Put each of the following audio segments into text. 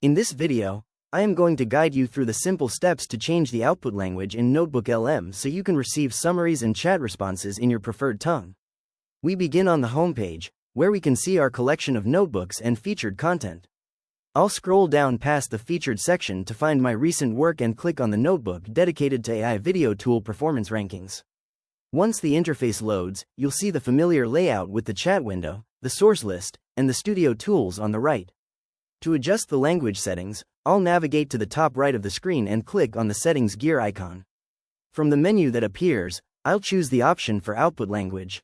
In this video, I am going to guide you through the simple steps to change the output language in NotebookLM so you can receive summaries and chat responses in your preferred tongue. We begin on the homepage, where we can see our collection of notebooks and featured content. I'll scroll down past the featured section to find my recent work and click on the notebook dedicated to AI video tool performance rankings. Once the interface loads, you'll see the familiar layout with the chat window, the source list, and the studio tools on the right. To adjust the language settings, I'll navigate to the top right of the screen and click on the settings gear icon. From the menu that appears, I'll choose the option for output language.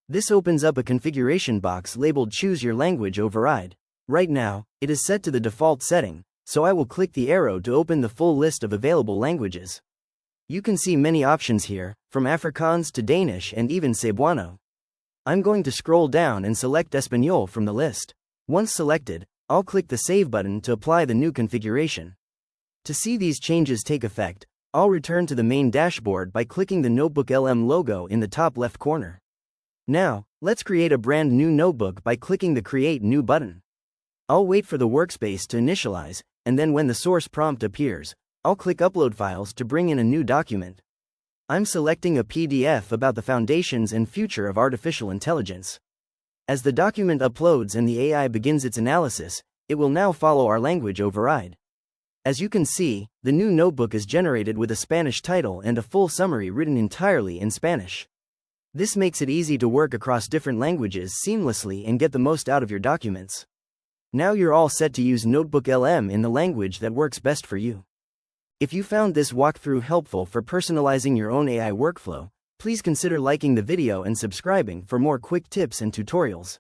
This opens up a configuration box labeled Choose Your Language Override. Right now, it is set to the default setting, so I will click the arrow to open the full list of available languages. You can see many options here, from Afrikaans to Danish and even Cebuano. I'm going to scroll down and select Espanol from the list. Once selected, I'll click the Save button to apply the new configuration. To see these changes take effect, I'll return to the main dashboard by clicking the NotebookLM logo in the top left corner. Now, let's create a brand new notebook by clicking the Create New button. I'll wait for the workspace to initialize, and then when the source prompt appears, I'll click Upload Files to bring in a new document. I'm selecting a PDF about the foundations and future of artificial intelligence. As the document uploads and the AI begins its analysis, it will now follow our language override. As you can see, the new notebook is generated with a Spanish title and a full summary written entirely in Spanish. This makes it easy to work across different languages seamlessly and get the most out of your documents. Now you're all set to use NotebookLM in the language that works best for you. If you found this walkthrough helpful for personalizing your own AI workflow, please consider liking the video and subscribing for more quick tips and tutorials.